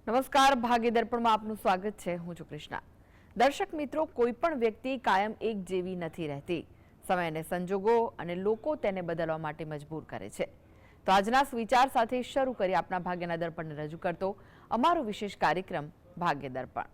નમસ્કાર, ભાગ્ય દર્પણમાં આપનું સ્વાગત છે. હું છું કૃષ્ણા. દર્શક મિત્રો, કોઈ પણ વ્યક્તિ કાયમ એક જેવી નથી રહેતી. સમય અને સંજોગો અને લોકો તેને બદલવા માટે મજબૂર કરે છે. તો આજના વિચાર સાથે શરૂ કરી આપના ભાગ્યના દર્પણને રજૂ કરતો અમારો વિશેષ કાર્યક્રમ ભાગ્ય દર્પણ.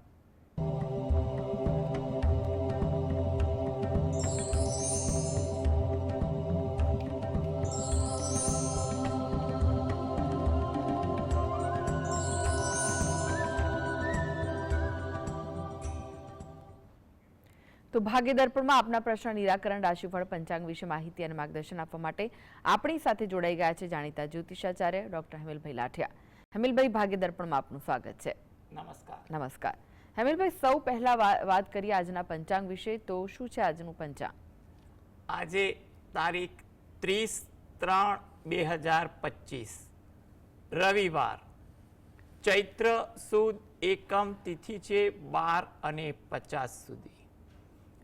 તો ભાગ્ય દર્પણમાં આપના પ્રશ્ન નિરાકરણ, રાશિફળ, પંચાંગ વિશે માહિતી અને માર્ગદર્શન આપવા માટે આપણી સાથે જોડાઈ ગયા છે જાણીતા જ્યોતિષાચાર્ય ડોક્ટર હેમિલભાઈ લાઠિયા. હેમિલભાઈ, ભાગ્ય દર્પણમાં આપનું સ્વાગત છે. નમસ્કાર. નમસ્કાર. હેમિલભાઈ, સૌ પહેલા વાત કરીએ આજના પંચાંગ વિશે. તો શું છે આજનું પંચાંગ? આજે તારીખ 30/3/2025 રવિવાર, ચૈત્ર સુદ એકમ તિથિ છે 12 અને 50 સુધી.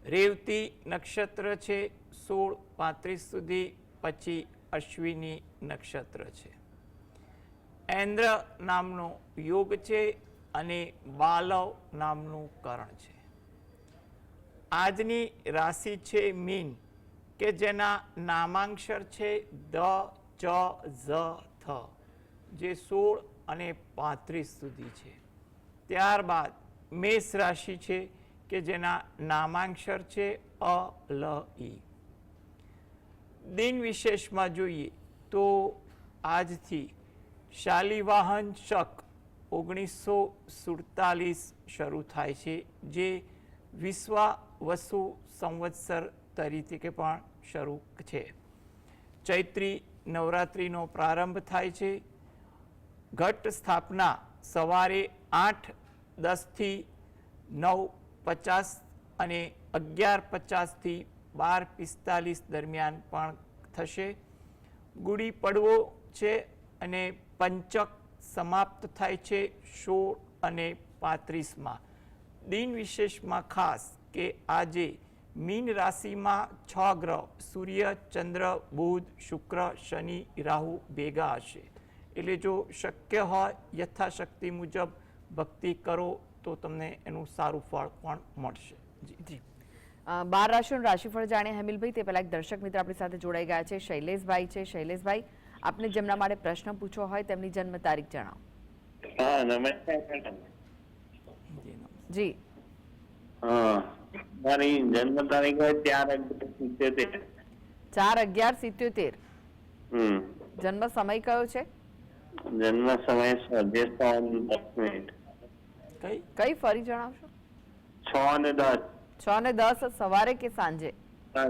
રેવતી નક્ષત્ર છે 16:35 સુધી, પછી અશ્વિની નક્ષત્ર છે. ઐન્દ્ર નામનો યોગ છે અને બાલવ નામનું કરણ છે. આજની રાશિ છે મીન, કે જેના નામાંક્ષર છે દ, ચ, ઝ, થ, જે 16 અને 35 સુધી છે. ત્યારબાદ મેષ રાશિ છે કે જેના નામાંક્ષર છે અ, લ, ઈ. દિન વિશેષમાં જોઈએ તો આજથી શાલિવાહન શક 1947 શરૂ થાય છે, જે વિશ્વાવસુ સંવત્સર તરીકે પણ શરૂ છે. ચૈત્રી નવરાત્રિનો પ્રારંભ થાય છે. ઘટ સ્થાપના સવારે 8:10 થી 9:50 અને 11:50 થી 12:45 દરમિયાન પણ થશે. ગુડી પડવો છે અને પંચક સમાપ્ત થાય છે 16 અને 35માં. દિન વિશેષમાં ખાસ કે આજે મીન રાશિમાં 6 ગ્રહ સૂર્ય, ચંદ્ર, બુધ, શુક્ર, શનિ, રાહુ ભેગા હશે. એટલે જો શક્ય હોય યથાશક્તિ મુજબ ભક્તિ કરો તો તમને એનું સારું ફળ પણ મળશે. જી. 12 રાશિઓનું રાશિફળ જાણે હેમિલભાઈ, તે પહેલા એક દર્શક મિત્ર આપણી સાથે જોડાઈ ગયા છે. શૈલેષભાઈ છે. શૈલેષભાઈ, આપને જેમના માટે પ્રશ્ન પૂછવો હોય તેમની જન્મ તારીખ જણાવો. હા, નમસ્કાર મેડમ. જી. મારી જન્મ તારીખ 4/11/77. 4/11/77. જન્મ સમય કયો છે? જન્મ સમય 6:10. કઈ ફરી જણાવશો? 6:10. 6:10 સવારે કે સાંજે?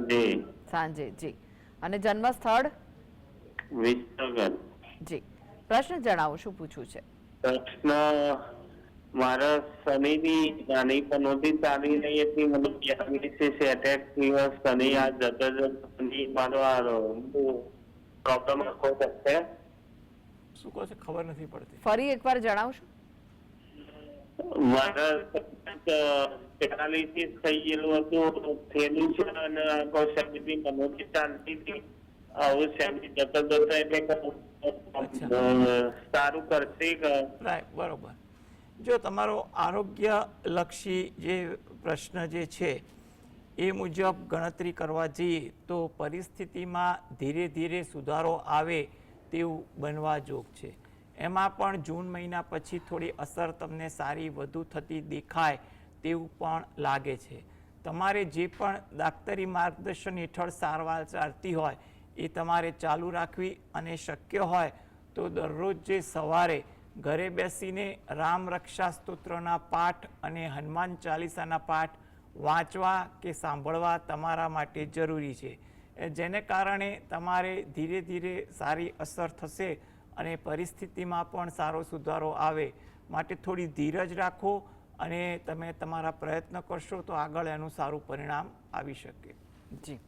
જી. સાંજે. જી. અને જન્મ સ્થળ? વિસનગર. જી. પ્રશ્ન જણાવો, શું પૂછવું છે? પ્રશ્ન, મારા શનિની નાની પનોતી ચાલી રહી હતી, મને 22 એટેક થયો. શનિ આ શનિ મારો પ્રોબ્લેમ આખો છે. શું કહો છો? ખબર નથી પડતી. ફરી એકવાર જણાવશો? મારા 43 થઈ ગયેલું હતું, થયેલું છે અને આખો શનિની પનોતી ચાલતી હતી. આવું શનિ જતો એટલે સારું કરશે. બરોબર. જો તમારો આરોગ્ય લક્ષી જે પ્રશ્ન જે છે એ મુજબ ગણતરી કરવા જઈએ તો પરિસ્થિતિમાં ધીરે ધીરે સુધારો આવે તેવું બનવા જોગ છે. એમાં પણ જૂન મહિના પછી થોડી અસર તમને સારી વધુ થતી દેખાય તેવું પણ લાગે છે. તમારે જે પણ દાક્તરી માર્ગદર્શન હેઠળ સારવાર ચાલતી હોય એ તમારે ચાલુ રાખવી અને શક્ય હોય તો દરરોજ જે સવારે ઘરે બેસીને રામ રક્ષા સ્તોત્રના પાઠ અને હનુમાન ચાલીસાના પાઠ વાંચવા કે સાંભળવા તમારા માટે જરૂરી છે, જેને કારણે તમારે ધીરે ધીરે સારી અસર થશે અને પરિસ્થિતિમાં પણ સારો સુધારો આવે. માટે થોડી ધીરજ રાખો અને તમે તમારા પ્રયત્ન કરશો તો આગળ એનું સારું પરિણામ આવી શકે. જી.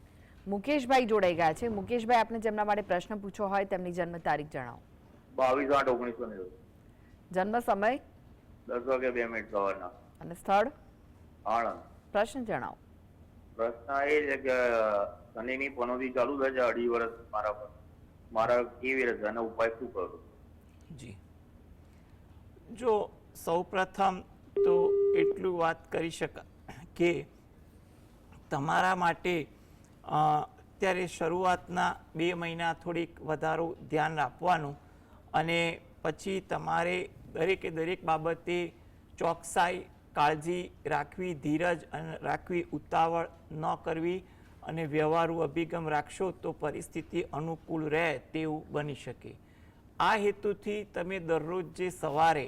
મુકેશભાઈ જોડાઈ ગયા છે. મુકેશભાઈ, આપને જેમના માટે પ્રશ્ન પૂછવો હોય તેમની જન્મ તારીખ જણાવો. 22/8/1990. જન્મ સમય? 10:02 સવારના. અને સ્થળ? આણંદ. પ્રશ્ન જણાવો. પ્રશ્ન એ છે કે શનિની પનોતી ચાલુ થાય છે 2.5 વર્ષ મારા પર. મારા કેવી રીતે અને ઉપાય શું કરું? જી. જો સૌપ્રથમ તો એટલું વાત કરી શકાય કે તમારા માટે અત્યારે શરૂઆતના 2 મહિના થોડીક વધારો ધ્યાન આપવાનું, અને પછી તમારે દરેકે દરેક બાબતે ચોકસાઈ, કાળજી રાખવી, ધીરજ રાખવી, ઉતાવળ ન કરવી અને વ્યવહારુ અભિગમ રાખશો તો પરિસ્થિતિ અનુકૂળ રહે તેવું બની શકે. આ હેતુથી તમે દરરોજ જે સવારે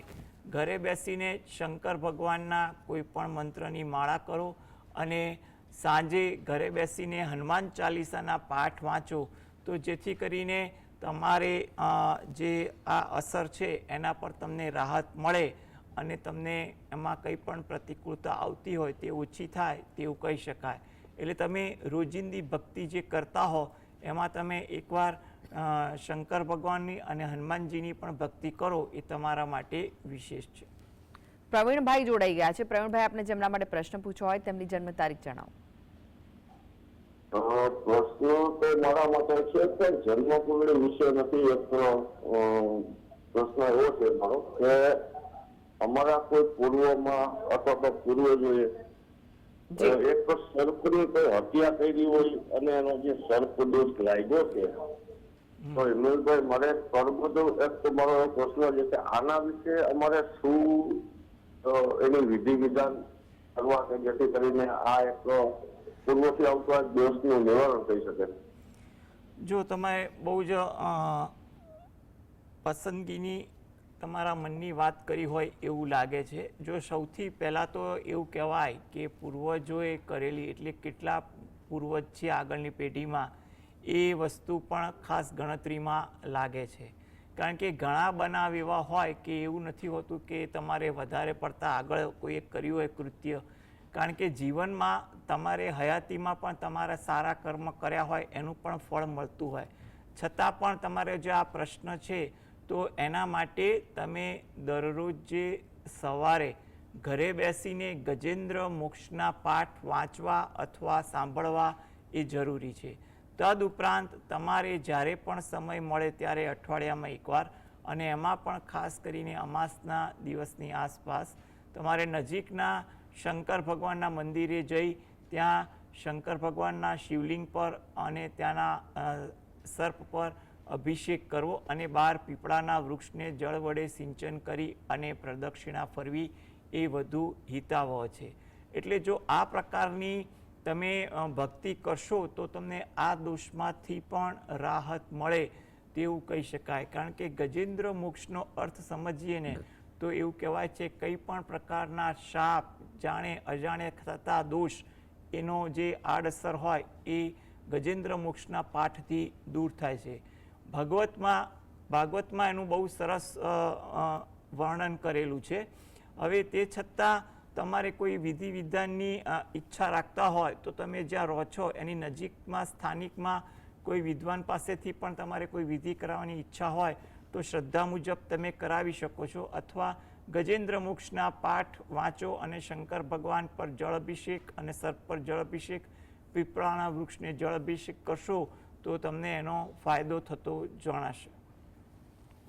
ઘરે બેસીને શંકર ભગવાનના કોઈ પણ મંત્રની માળા કરો અને સાંજે ઘરે બેસીને હનુમાન ચાલીસાના પાઠ વાંચો, તો જેથી કરીને તમારે જે આ અસર છે એના પર તમને રાહત મળે અને તમને એમાં કંઈ પણ પ્રતિકૂળતા આવતી હોય તે ઓછી થાય તેવું કહી શકાય. એટલે તમે રોજિંદી ભક્તિ જે કરતા હો એમાં તમે એકવાર શંકર ભગવાનની અને હનુમાનજીની પણ ભક્તિ કરો, એ તમારા માટે વિશેષ છે. પ્રવીણભાઈ જોડાઈ ગયા છે. પ્રવીણભાઈ, આપને જેમના માટે પ્રશ્ન પૂછવો હોય તેમની જન્મ તારીખ જણાવો. પ્રશ્ન તો મારા માટે છે કે જન્મકુંડળી વિશે નથી. એક પ્રશ્ન એવો છે મારો કે અમારા કોઈ પૂર્વમાં અથવા તો પૂર્વજોએ એક સર્પની કોઈ હત્યા કરી હોય અને એનો જે સર્પ દોષ લાગ્યો છે, તો હિમેશભાઈ મારે સર્પદોષ એક તો મારો પ્રશ્ન છે કે આના વિશે અમારે શું એની વિધિ વિધાન કરવા કે જેથી કરીને આ એક પૂર્વથી આવતા દોષનું નિવારણ થઈ શકે? જો તમે બહુ જ પસંદગીની તમારા મનની વાત કરી હોય એવું લાગે છે. જો સૌથી પહેલાં તો એવું કહેવાય કે પૂર્વજોએ કરેલી, એટલે કેટલા પૂર્વજ છે આગળની પેઢીમાં, એ વસ્તુ પણ ખાસ ગણતરીમાં લાગે છે. કારણ કે ઘણા બનાવ એવા હોય કે એવું નથી હોતું કે તમારે વધારે પડતા આગળ કોઈએ કર્યું હોય કૃત્ય. કારણ કે જીવનમાં તમારે હયાતીમાં પણ તમારા સારા કર્મ કર્યા હોય એનું પણ ફળ મળતું હોય. છતાં પણ તમારે જો આ પ્રશ્ન છે તો એના માટે તમે દરરોજ જે સવારે ઘરે બેસીને ગજેન્દ્ર મોક્ષના પાઠ વાંચવા અથવા સાંભળવા એ જરૂરી છે. તદુપરાંત તમારે જ્યારે પણ સમય મળે ત્યારે અઠવાડિયામાં એકવાર, અને એમાં પણ ખાસ કરીને અમાસના દિવસની આસપાસ તમારે નજીકના શંકર ભગવાનના મંદિરે જઈ ત્યાં શંકર ભગવાનના શિવલિંગ પર અને ત્યાંના સર્પ પર અભિષેક કરવો અને બહાર પીપળાના વૃક્ષને જળ વડે સિંચન કરી અને પ્રદક્ષિણા ફરવી એ વધુ હિતાવહ છે. એટલે જો આ પ્રકારની તમે ભક્તિ કરશો તો તમને આ દોષમાંથી પણ રાહત મળે તેવું કહી શકાય. કારણ કે ગજેન્દ્ર મોક્ષનો અર્થ સમજીએ ને તો એવું કહેવાય છે કંઈ પણ પ્રકારના શાપ, જાણે અજાણે થતા દોષ, એનો જે આડઅસર હોય એ ગજેન્દ્ર મોક્ષના પાઠથી દૂર થાય છે. ભાગવતમાં એનું બહુ સરસ વર્ણન કરેલું છે. હવે તે છતાં તમારે કોઈ વિધિ વિધાનની ઈચ્છા રાખતા હોય તો તમે જ્યાં રહો છો એની નજીકમાં સ્થાનિકમાં કોઈ વિદ્વાન પાસેથી પણ તમારે કોઈ વિધિ કરાવવાની ઈચ્છા હોય તો શ્રદ્ધા મુજબ તમે કરાવી શકો છો. અથવા ગજેન્દ્ર મોક્ષના પાઠ વાંચો અને શંકર ભગવાન પર જળ અભિષેક અને સર્પ પર જળ અભિષેક, પીપળાના વૃક્ષને જળ અભિષેક કરશો તો તમને એનો ફાયદો થતો જણાશે.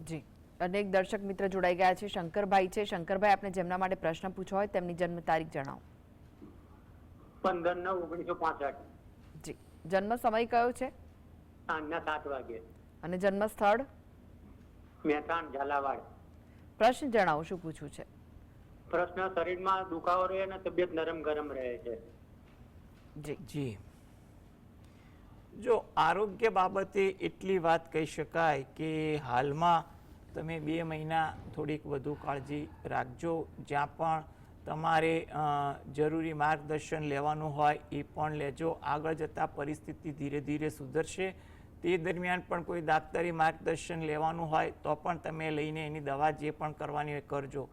જી, અનેક દર્શક મિત્ર જોડાઈ ગયા છે. શંકરભાઈ છે. શંકરભાઈ, આપને જેમના માટે પ્રશ્ન પૂછવો હોય તેમની જન્મ તારીખ જણાવો. 15/9/1965. જી, જન્મ સમય કયો છે? સાંજના 7 વાગે. અને જન્મ સ્થળ? મહેસાણ, ઝાલાવાડ. પ્રશ્ન જણાવો, શું પૂછવું છે? પ્રશ્ન, શરીરમાં દુખાવો રહે અને તબિયત નરમ ગરમ રહે છે. જી, જો આરોગ્ય બાબતે એટલી વાત કહી શકાય કે હાલમાં તમે 2 મહિના થોડીક વધુ કાળજી રાખજો. જ્યાં પણ તમારે જરૂરી માર્ગદર્શન લેવાનું હોય એ પણ લેજો. આગળ જતાં પરિસ્થિતિ ધીરે ધીરે સુધરશે. તે દરમિયાન પણ કોઈ ડાક્ટરી માર્ગદર્શન લેવાનું હોય તો પણ તમે લઈને એની દવા જે પણ કરવાની હોય કરજો.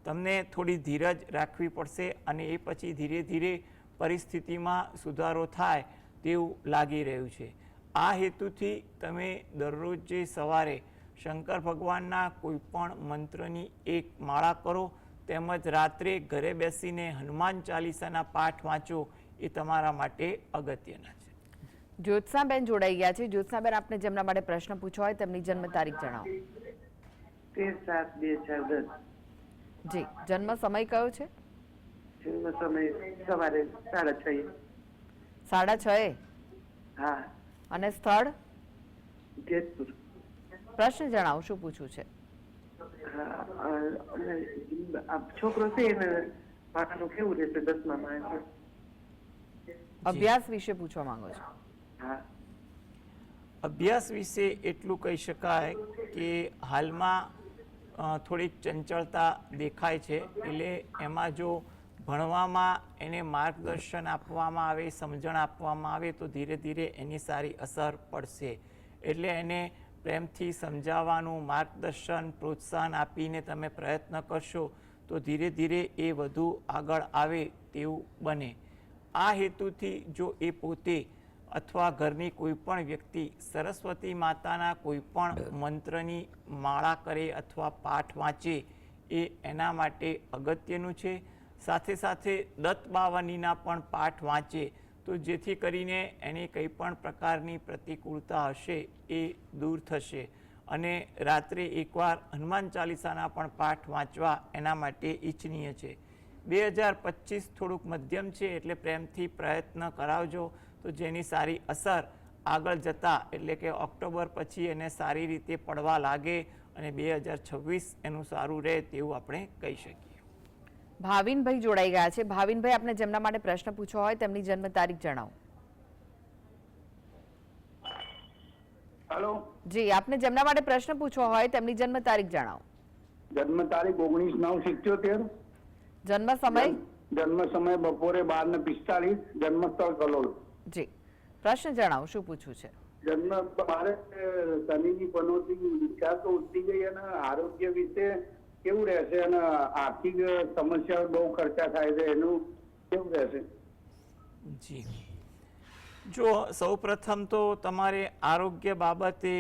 તમને થોડી ધીરજ રાખવી પડશે અને એ પછી ધીરે ધીરે પરિસ્થિતિમાં સુધારો થાય તેવું લાગી રહ્યું છે. આ હેતુથી તમે દરરોજ જે સવારે શંકર ભગવાનના કોઈ પણ મંત્રની એક માળા કરો, તેમજ રાત્રે ઘરે બેસીને હનુમાન ચાલીસાના પાઠ વાંચો, એ તમારા માટે અગત્યના છે. જ્યોત્સનાબેન જોડાઈ ગયા છે. જ્યોત્સનાબેન, આપને જેમના માટે પ્રશ્ન પૂછવો હોય તેમની જન્મ તારીખ જણાવો. 13/7/2010. જી, જન્મ સમય કયો છે? જન્મ સમય સવારે 6:30. 6:30. હા, અને સ્થળ? જેતપુર. પ્રશ્ન જણાવો, શું પૂછવું છે? હા, અને આ છોકરો છે એને પાછળનું કેવું રહેશે 10માં? અભ્યાસ વિશે પૂછવા માંગો છો? હા. અભ્યાસ વિશે એટલું કહી શકાય કે હાલમાં થોડીક ચંચળતા દેખાય છે, એટલે એમાં જો ભણવામાં એને માર્ગદર્શન આપવામાં આવે, સમજણ આપવામાં આવે તો ધીરે ધીરે એની સારી અસર પડશે. એટલે એને પ્રેમથી સમજાવવાનું, માર્ગદર્શન, પ્રોત્સાહન આપીને તમે પ્રયત્ન કરશો તો ધીરે ધીરે એ વધુ આગળ આવે તેવું બને. આ હેતુથી જો એ પોતે અથવા ઘરની કોઈ પણ વ્યક્તિ સરસ્વતી માતાના કોઈ પણ મંત્રની માળા કરે અથવા પાઠ વાંચે એ એના માટે અગત્યનું છે. સાથે સાથે દત્ત બાવનીના પણ પાઠ વાંચે તો જેથી કરીને એની કંઈ પણ પ્રકારની પ્રતિકૂળતા હશે એ દૂર થશે. અને રાત્રે એકવાર હનુમાન ચાલીસાના પણ પાઠ વાંચવા એના માટે ઈચ્છનીય છે. 2025 થોડુંક મધ્યમ છે, એટલે પ્રેમથી પ્રયત્ન કરાવજો તો જેની સારી અસર આગળ જતાં એટલે કે ઓક્ટોબર પછી એને સારી રીતે પડવા લાગે અને 2026 એનું સારું રહે તેવું આપણે કહી શકીએ. ભાવિનભાઈ જોડાઈ ગયા છે. ભાવિનભાઈ, આપને જેમના માટે પ્રશ્ન પૂછવો હોય તેમની જન્મ તારીખ જણાવો. હેલો જી, આપને જેમના માટે પ્રશ્ન પૂછવો હોય તેમની જન્મ તારીખ જણાવો. જન્મ તારીખ 19/9/77. જન્મ સમય? જન્મ સમય બપોરે 12:45. જન્મ સ્થળ કલોલ. જી, પ્રશ્ન જણાવો, શું પૂછવું છે? જન્મ મારે શનિની પનોતી ઈચ્છા તો ઉઠી ગઈ અને આરોગ્ય વિશે કેવું રહેશે અને આર્થિક સમસ્યાઓ બહુ ખર્ચા થાય છે એનું કેવું રહેશે? જી, જો સૌપ્રથમ તો તમારે આરોગ્ય બાબતે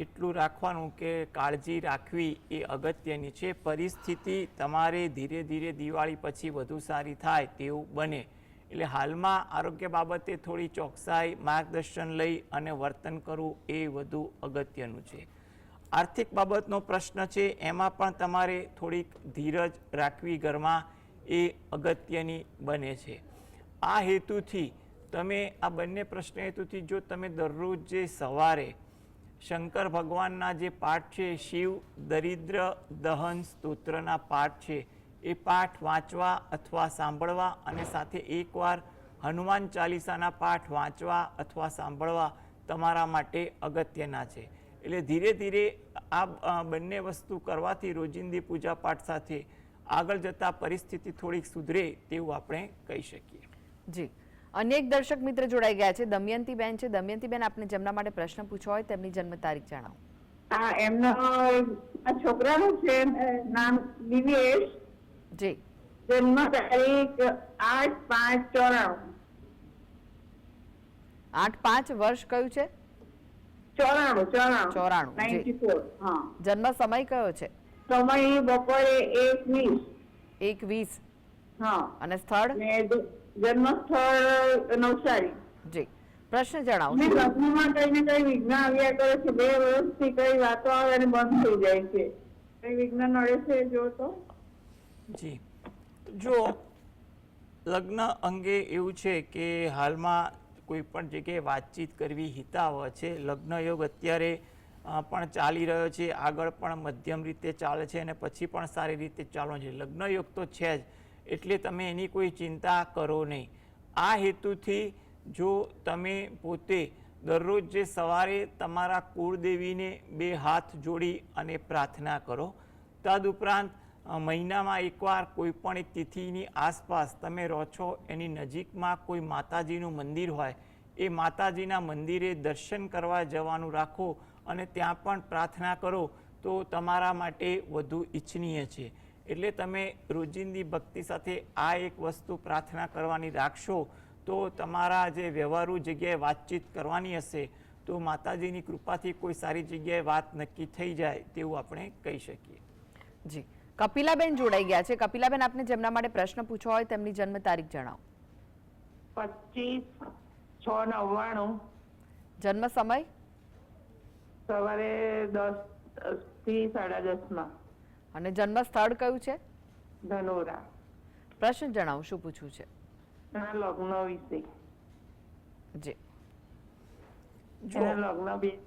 એટલું રાખવાનું કે કાળજી રાખવી એ અગત્યની છે. પરિસ્થિતિ તમારે ધીરે ધીરે દિવાળી પછી વધુ સારી થાય તેવું બને. એટલે હાલમાં આરોગ્ય બાબતે થોડી ચોકસાઈ, માર્ગદર્શન લઈ અને વર્તન કરવું એ વધુ અગત્યનું છે. આર્થિક બાબતનો પ્રશ્ન છે એમાં પણ તમારે થોડીક ધીરજ રાખવી ઘરમાં એ અગત્યની બને છે. આ હેતુથી તમે આ બંને પ્રશ્ન હેતુથી જો તમે દરરોજ જે સવારે શંકર ભગવાનના જે પાઠ છે, શિવ દરિદ્ર દહન સ્તોત્રના પાઠ છે, એ પાઠ વાંચવા અથવા સાંભળવા અને સાથે એકવાર હનુમાન ચાલીસાના પાઠ વાંચવા અથવા સાંભળવા તમારા માટે અગત્યના છે. એટલે ધીરે ધીરે આ બંને વસ્તુ કરવાથી રોજિંદી પૂજા પાઠ સાથે આગળ જતા પરિસ્થિતિ થોડીક સુધરે તેવું આપણે કહી શકીએ. જી, અન્ય એક દર્શક મિત્ર જોડાઈ ગયા છે, દમયંતીબેન છે. દમયંતીબેન, આપને જેમના માટે પ્રશ્ન પૂછવો હોય તેમની જન્મ તારીખ જણાવો. હા, એમનો છોકરાનું છે નામ દિવ્યેશ. જી, જન્મ તારીખ 8/5/94. 8/5 વર્ષ કયું છે? 94. 94. જી. 94. હા. જન્મ સમય કયો છે? સમય બપોરે 1:20. 1:20. હા. અને સ્થળ? ને જન્મ સ્થળ નવસારી. જી, પ્રશ્ન જણાવો. ને લગ્નમાં કઈ ને કઈ વિઘ્ન આવ્યા કરે છે. 2 વર્ષથી કઈ વાતો આવે અને બંધ થઈ જાય છે. કઈ વિઘ્ન નડે છે જો તો? જી, જો લગ્ન અંગે એવું છે કે હાલમાં કોઈ પણ જગ્યાએ વાતચીત કરવી હિતાવહ છે. લગ્ન યોગ અત્યારે પણ ચાલી રહ્યો છે, આગળ પણ મધ્યમ રીતે ચાલે છે અને પછી પણ સારી રીતે ચાલવાનો છે. લગ્ન યોગ તો છે જ, એટલે તમે એની કોઈ ચિંતા કરો નહીં. આ હેતુથી જો તમે પોતે દરરોજ જે સવારે તમારા કુળદેવીને 2 હાથ જોડી અને પ્રાર્થના કરો. તદુપરાંત મહિનામાં એકવાર કોઈ પણ એક તિથિની આસપાસ તમે રહો છો એની નજીકમાં કોઈ માતાજીનું મંદિર હોય, એ માતાજીના મંદિરે દર્શન કરવા જવાનું રાખો અને ત્યાં પણ પ્રાર્થના કરો તો તમારા માટે વધુ ઈચ્છનીય છે. એટલે તમે રોજિંદી ભક્તિ સાથે આ એક વસ્તુ પ્રાર્થના કરવાની રાખશો તો તમારા જે વ્યવહારુ જગ્યાએ વાતચીત કરવાની હશે તો માતાજીની કૃપાથી કોઈ સારી જગ્યાએ વાત નક્કી થઈ જાય તેવું આપણે કહી શકીએ. જી, કપિલાબેન જોડાઈ ગયા છે. કપિલાબેન, આપને જેમના માટે પ્રશ્ન પૂછવો હોય તેમની જન્મ તારીખ જણાવો. 25/6/99. જન્મ સમય? સવારે 10 થી 10:30. અને જન્મ સ્થળ કયું છે? ધનોરા. પ્રશ્ન જણાવો, શું પૂછવું છે? એના લગ્ન વિશે. જી, જો એના લગ્ન બી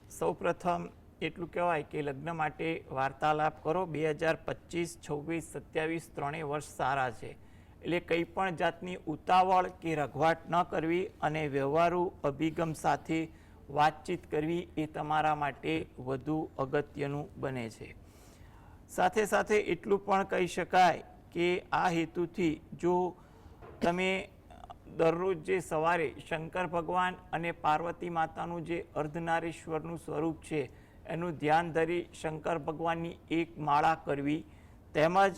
સૌપ્રથમ એટલું કહેવાય કે લગ્ન માટે વાર્તાલાપ કરો. 2025, 26, 27 ત્રણેય વર્ષ સારા છે, એટલે કંઈ પણ જાતની ઉતાવળ કે રઘવાટ ન કરવી અને વ્યવહારુ અભિગમ સાથે વાતચીત કરવી એ તમારા માટે વધુ અગત્યનું બને છે. સાથે સાથે એટલું પણ કહી શકાય કે આ હેતુથી જો તમે દરરોજ જે સવારે શંકર ભગવાન અને પાર્વતી માતાનું જે અર્ધનારીશ્વરનું સ્વરૂપ છે એનું ધ્યાન ધરી શંકર ભગવાનની એક માળા કરવી, તેમજ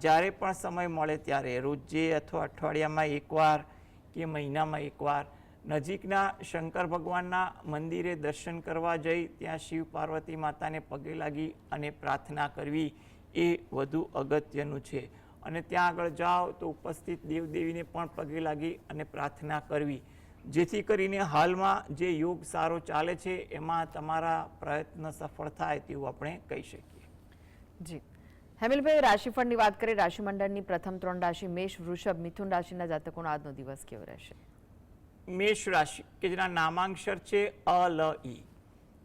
જ્યારે પણ સમય મળે ત્યારે રોજે અથવા અઠવાડિયામાં એકવાર કે મહિનામાં એકવાર નજીકના શંકર ભગવાનના મંદિરે દર્શન કરવા જઈ ત્યાં શિવ પાર્વતી માતાને પગે લાગી અને પ્રાર્થના કરવી એ વધુ અગત્યનું છે. અને ત્યાં આગળ જાઓ તો ઉપસ્થિત દેવદેવીને પણ પગે લાગી અને પ્રાર્થના કરવી, જેથી કરીને હાલમાં જે યોગ સારો ચાલે છે એમાં તમારા પ્રયત્ન સફળ થાય તેવું આપણે કહી શકીએ. જી. હેમિલભાઈ, રાશિફળની વાત કરીએ. રાશિમંડળની પ્રથમ 3 રાશિ મેષ, વૃષભ, મિથુન રાશિના જાતકોનો આજનો દિવસ કેવો રહેશે? મેષ રાશિ કે જેના નામાંક્ષર છે અ, લ, ઈ.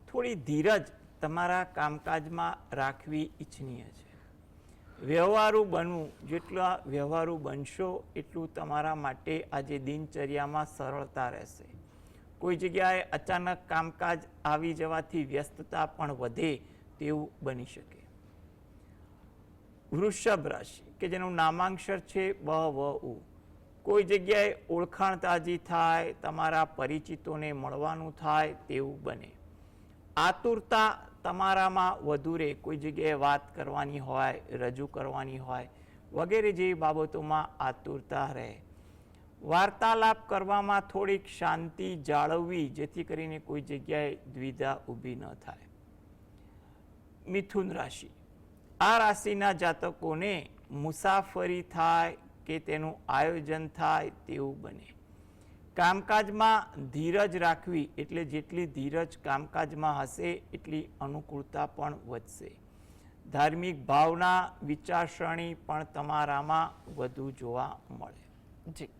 થોડી ધીરજ તમારા કામકાજમાં રાખવી ઈચ્છનીય છે. વ્યવહારુ બનવું, જેટલા વ્યવહારુ બનશો એટલું તમારા માટે આજે દિનચર્યામાં સરળતા રહેશે. કોઈ જગ્યાએ અચાનક કામકાજ આવી જવાથી વ્યસ્તતા પણ વધે તેવું બની શકે. વૃષભ રાશિ કે જેનું નામાંક્ષર છે બ, વ, ઉ. કોઈ જગ્યાએ ઓળખાણ તાજી થાય, તમારા પરિચિતોને મળવાનું થાય તેવું બને. આતુરતા તમારામાં વધુ રહે, કોઈ જગ્યાએ વાત કરવાની હોય, રજૂ કરવાની હોય વગેરે જેવી બાબતોમાં આતુરતા રહે. વાર્તાલાપ કરવામાં થોડીક શાંતિ જાળવવી, જેથી કરીને કોઈ જગ્યાએ દ્વિધા ઊભી ન થાય. મિથુન રાશિ, આ રાશિના જાતકોને મુસાફરી થાય કે તેનું આયોજન થાય તેવું બને. કામકાજમાં ધીરજ રાખવી, એટલે જેટલી ધીરજ કામકાજમાં હશે એટલી અનુકૂળતા પણ વધશે. ધાર્મિક ભાવના, વિચારસરણી પણ તમારામાં વધુ જોવા મળે. જી.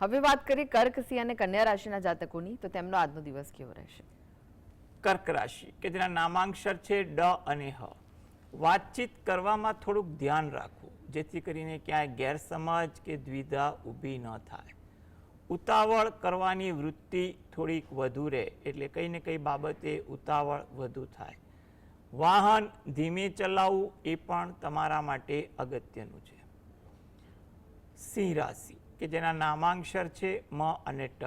હવે વાત કરીએ કર્ક, સિંહ અને કન્યા રાશિના જાતકોની, તો તેમનો આજનો દિવસ કેવો રહેશે? કર્ક રાશિ કે જેના નામાંક્ષર છે ડ અને હ. વાતચીત કરવામાં થોડુંક ધ્યાન રાખવું, જેથી કરીને ક્યાંય ગેરસમજ કે દ્વિધા ઊભી ન થાય. ઉતાવળ કરવાની વૃત્તિ થોડીક વધુ રહે, એટલે કંઈ ને કંઈ બાબતે ઉતાવળ વધુ થાય. વાહન ધીમે ચલાવવું એ પણ તમારા માટે અગત્યનું છે. સિંહ રાશિ કે જેના નામાંક્ષર છે મ અને ટ.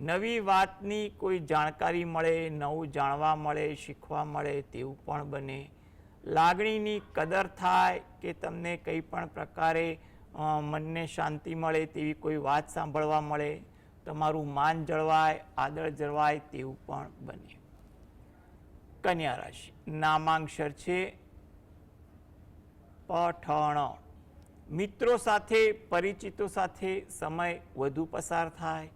નવી વાતની કોઈ જાણકારી મળે, નવું જાણવા મળે, શીખવા મળે તેવું પણ બને. લાગણીની કદર થાય કે તમને કંઈ પણ પ્રકારે મનને શાંતિ મળે તેવી કોઈ વાત સાંભળવા મળે, તમારું માન જળવાય, આદર જળવાય તેવું પણ બને. કન્યા રાશિ, નામાંક્ષર છે પઠણ. મિત્રો સાથે, પરિચિતો સાથે સમય વધુ પસાર થાય,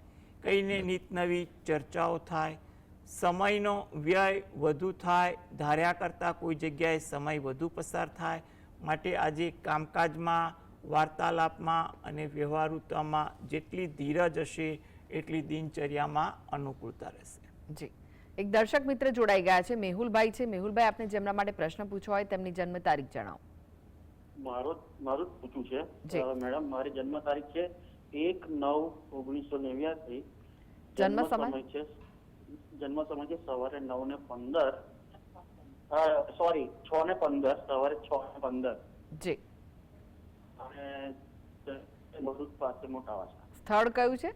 કંઈને નીત નવી ચર્ચાઓ થાય. સમયનો વ્યય વધુ થાય, ધાર્યા કરતાં કોઈ જગ્યાએ સમય વધુ પસાર થાય. માટે આજે કામકાજમાં, વાર્તાલાપમાં અને વ્યવહારુતામાં જેટલી ધીરજ હશે એટલી દિનચર્યામાં અનુકૂળતા રહેશે. જી. એક દર્શક મિત્ર જોડાઈ ગયા છે, મેહુલભાઈ છે. મેહુલભાઈ, આપને જેમના માટે પ્રશ્ન પૂછવો હોય તેમની જન્મ તારીખ જણાવો. મારું જ પૂછવું છે જી. મેડમ. મારી જન્મ તારીખ છે 1/9/1989. જન્મ સમય? જન્મ સમય છે સવારે 9:15. સોરી 6:15, સવારે 6:15. જી. અને ભરૂચ પાસે મોટા વાસણા. સ્થળ કયું છે?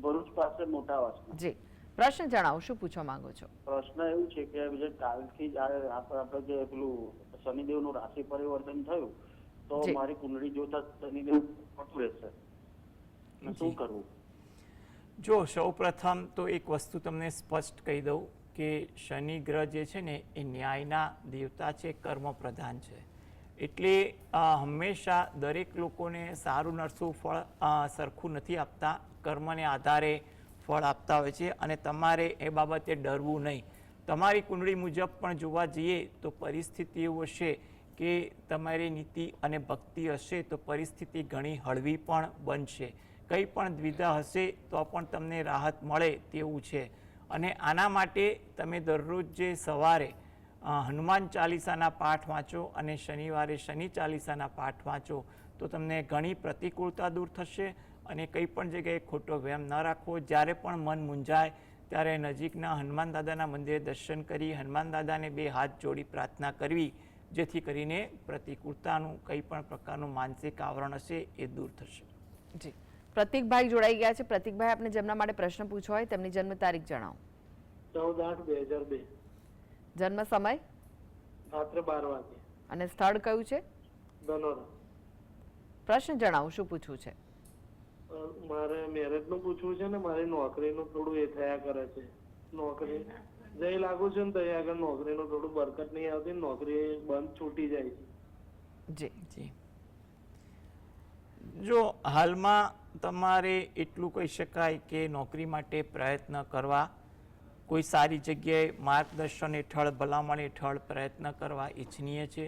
ભરૂચ પાસે મોટા વાસણા. જી. પ્રશ્ન જણાવો, શું પૂછવા માંગો છો? પ્રશ્ન એવું છે કે જે કાલથી જ આપણે જે પેલું શનિદેવનું રાશિ પરિવર્તન થયું તો જી. મારી કુંડળી જોતા શનિદેવ ખોટું રહેશે, શું કરવું? જો સૌપ્રથમ તો એક વસ્તુ તમને સ્પષ્ટ કહી દઉં કે શનિ ગ્રહ જે છે ને એ ન્યાયના દેવતા છે, કર્મ પ્રધાન છે. એટલે હંમેશા દરેક લોકોને સારું નરસું ફળ સરખું નથી આપતા, કર્મને આધારે ફળ આપતા હોય છે. અને તમારે એ બાબતે ડરવું નહીં. તમારી કુંડળી મુજબ પણ જોવા જઈએ તો પરિસ્થિતિ એવું હશે કે તમારી નીતિ અને ભક્તિ હશે તો પરિસ્થિતિ ઘણી હળવી પણ બનશે. કંઈ પણ દ્વિધા હશે તો પણ તમને રાહત મળે તેવું છે. અને આના માટે તમે દરરોજ જે સવારે હનુમાન ચાલીસાના પાઠ વાંચો અને શનિવારે શનિ ચાલીસાના પાઠ વાંચો તો તમને ઘણી પ્રતિકૂળતા દૂર થશે. અને કંઈ પણ જગ્યાએ ખોટો વહેમ ન રાખવો. જ્યારે પણ મન મૂંઝાય ત્યારે નજીકના હનુમાન દાદાના મંદિરે દર્શન કરી હનુમાન દાદાને 2 હાથ જોડી પ્રાર્થના કરવી, જેથી કરીને પ્રતિકૂળતાનું કંઈ પણ પ્રકારનું માનસિક આવરણ હશે એ દૂર થશે. જી, પ્રતિકભાઈ જોડાઈ ગયા છે. પ્રતિકભાઈ, આપને જેમના માટે પ્રશ્ન પૂછવો હોય તેમની જન્મ તારીખ જણાવો. 14/8/2002. જન્મ સમય? રાત્રે 12 વાગે. અને સ્થળ કયું છે? ધનોરા. પ્રશ્ન જણાવો, શું પૂછવું છે? મારે મેરેજ નું પૂછવું છે ને મારી નોકરીનું થોડું એ થયા કરે છે. નોકરી જઈ લાગુ છું ને તો આગળ નોકરીનું થોડું બરકત નહીં આવતી, નોકરી બંધ છૂટી જાય છે. જી, જો હાલમાં તમારે એટલું કહી શકાય કે નોકરી માટે પ્રયત્ન કરવા, કોઈ સારી જગ્યાએ માર્ગદર્શન હેઠળ ભલામણ હેઠળ પ્રયત્ન કરવા ઇચ્છનીય છે.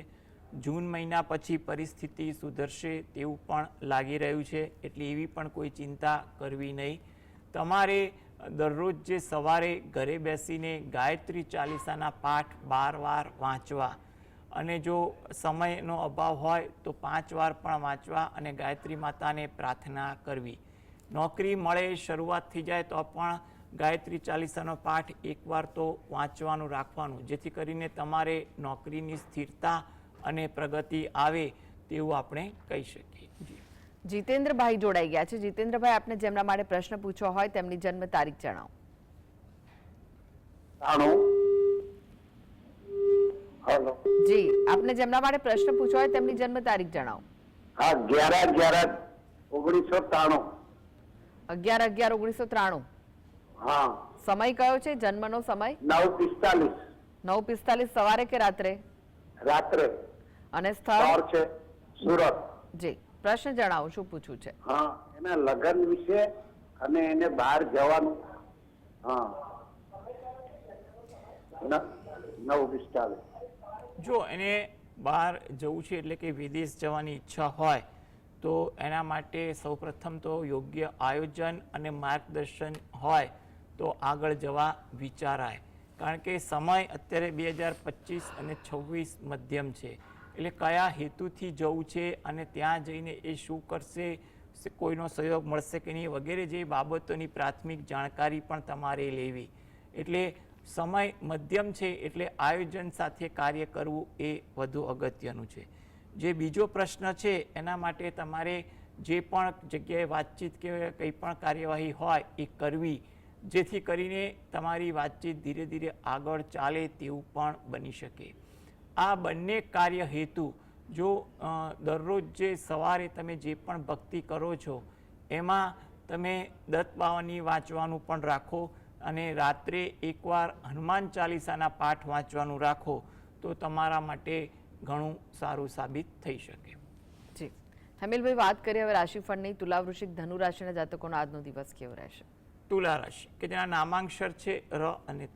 જૂન મહિના પછી પરિસ્થિતિ સુધરશે તેવું પણ લાગી રહ્યું છે, એટલે એવી પણ કોઈ ચિંતા કરવી નહીં. તમારે દરરોજ જે સવારે ઘરે બેસીને ગાયત્રી ચાલીસાના પાઠ 12 વાર વાંચવા, અને જો સમયનો અભાવ હોય તો 5 વાર પણ વાંચવા અને ગાયત્રી માતાને પ્રાર્થના કરવી. નોકરી મળે શરૂઆત થઈ જાય તો પણ ગાયત્રી ચાલીસાનો પાઠ 1 વાર તો વાંચવાનું રાખવાનું, જેથી કરીને તમારે નોકરીની સ્થિરતા અને પ્રગતિ આવે તેવું આપણે કહી શકીએ. જીતેન્દ્રભાઈ જોડાઈ ગયા છે. જીતેન્દ્રભાઈ, આપને જેમના માટે પ્રશ્ન પૂછવો હોય તેમની જન્મ તારીખ જણાવો. જી, આપને જેમના માટે પ્રશ્ન પૂછવો હોય તેમની જન્મ તારીખ જણાવો. હા, 11/11/1993. 11/11/1993. હા. સમય કયો છે? જન્મનો સમય? 9:45. 9:45 સવારે કે રાત્રે? રાત્રે. અને સ્થળ છે સુરત. જી, પ્રશ્ન જણાવો, શું પૂછવું છે? હા, એના લગ્ન વિશે અને એને બહાર જવાનું. હા, 9:45. જો એને બહાર જવું છે એટલે કે વિદેશ જવાની ઈચ્છા હોય તો એના માટે સૌપ્રથમ તો યોગ્ય આયોજન અને માર્ગદર્શન હોય તો આગળ જવા વિચારાય. કારણ કે સમય અત્યારે 2025 અને 26 મધ્યમ છે, એટલે કયા હેતુથી જવું છે અને ત્યાં જઈને એ શું કરશે, કોઈનો સહયોગ મળશે કે નહીં વગેરે જે બાબતોની પ્રાથમિક જાણકારી પણ તમારે લેવી. એટલે સમય મધ્યમ છે, એટલે આયોજન સાથે કાર્ય કરવું એ વધુ અગત્યનું છે. જે બીજો પ્રશ્ન છે એના માટે તમારે જે પણ જગ્યાએ વાતચીત કે કંઈ પણ કાર્યવાહી હોય એ કરવી, જેથી કરીને તમારી વાતચીત ધીરે ધીરે આગળ ચાલે તેવું પણ બની શકે. આ બંને કાર્ય હેતુ જો દરરોજ જે સવારે તમે જે પણ ભક્તિ કરો છો એમાં તમે દત્ત બાવાની વાંચવાનું પણ રાખો અને રાત્રે એકવાર હનુમાન ચાલીસાના પાઠ વાંચવાનું રાખો તો તમારા માટે ઘણું સારું સાબિત થઈ શકે. જી, હમીલભાઈ, વાત કરીએ હવે રાશિફળની. તુલા, વૃશ્ચિક, ધનુ રાશિના જાતકોનો આજનો દિવસ કેવો રહેશે? તુલા રાશિ કે જેના નામાંક્ષર છે ર અને ત.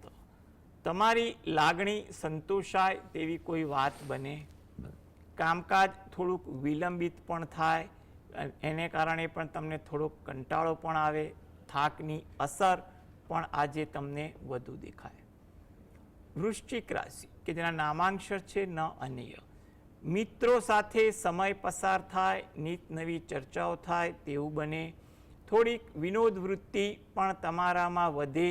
તમારી લાગણી સંતોષાય તેવી કોઈ વાત બને. કામકાજ થોડુંક વિલંબિત પણ થાય, એને કારણે પણ તમને થોડોક કંટાળો પણ આવે. થાકની અસર પણ આજે તમને વધુ દેખાય. વૃશ્ચિક રાશિ કે જેના નામાંક્ષર છે ન અને ય. મિત્રો સાથે સમય પસાર થાય, નીત નવી ચર્ચાઓ થાય તેવું બને. થોડીક વિનોદ વૃત્તિ પણ તમારામાં વધે.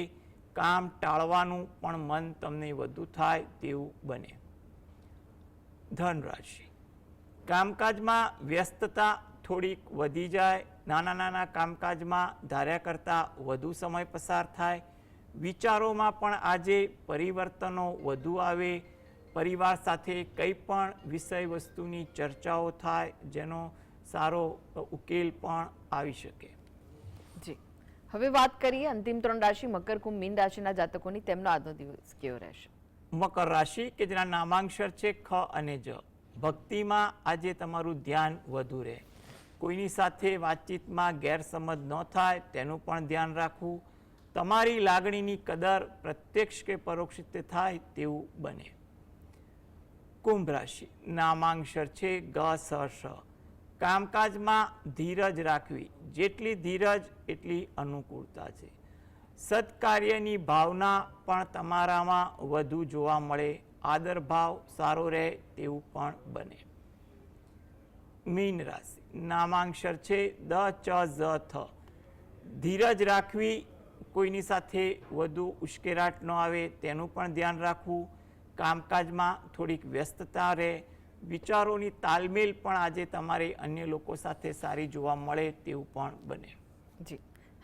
કામ ટાળવાનું પણ મન તમને વધુ થાય તેવું બને. ધન રાશિ, કામકાજમાં વ્યસ્તતા થોડીક વધી જાય. નાના નાના કામકાજમાં ધાર્યા કરતાં વધુ સમય પસાર થાય. વિચારોમાં પણ આજે પરિવર્તનો વધુ આવે. પરિવાર સાથે કંઈ પણ વિષય વસ્તુની ચર્ચાઓ થાય જેનો સારો ઉકેલ પણ આવી શકે. જી, હવે વાત કરીએ અંતિમ 3 રાશિ મકર, કુંભ, મીન રાશિના જાતકોની. તેમનો આજનો દિવસ કેવો રહેશે? મકર રાશિ કે જેના નામાંક્ષર છે ખ અને જ. ભક્તિમાં આજે તમારું ધ્યાન વધુ રહે. કોઈની સાથે વાતચીતમાં ગેરસમજ ન થાય તેનું પણ ધ્યાન રાખવું. તમારી લાગણીની કદર પ્રત્યક્ષ કે પરોક્ષ રીતે થાય તેવું બને. કુંભ રાશિ, નામાંક્ષર છે ગ સ શ. કામકાજમાં ધીરજ રાખવી, જેટલી ધીરજ એટલી અનુકૂળતા છે. સત્કાર્યની ભાવના પણ તમારામાં વધુ જોવા મળે, આદર ભાવ સારો રહે તેવું પણ બને. મીન રાશિ, નામાંક્ષર છે દ ચ ઝ થ. ધીરજ રાખવી, કોઈની સાથે વધુ ઉશ્કેરાટ ન આવે તેનું પણ ધ્યાન રાખવું. કામકાજમાં થોડીક વ્યસ્તતા રહે, વિચારોની તાલમેલ પણ આજે તમારે અન્ય લોકો સાથે સારી જોવા મળે તેવું પણ બને. જી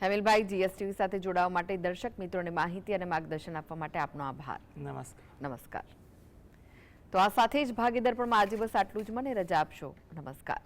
હેમિલભાઈ, જીએસટીવી સાથે જોડાવા માટે દર્શક મિત્રોને માહિતી અને માર્ગદર્શન આપવા માટે આપનો આભાર. નમસ્કાર. નમસ્કાર. તો આ સાથે જ ભાગીદાર પણ આજે બસ આટલું જ. મને રજા આપશો. નમસ્કાર.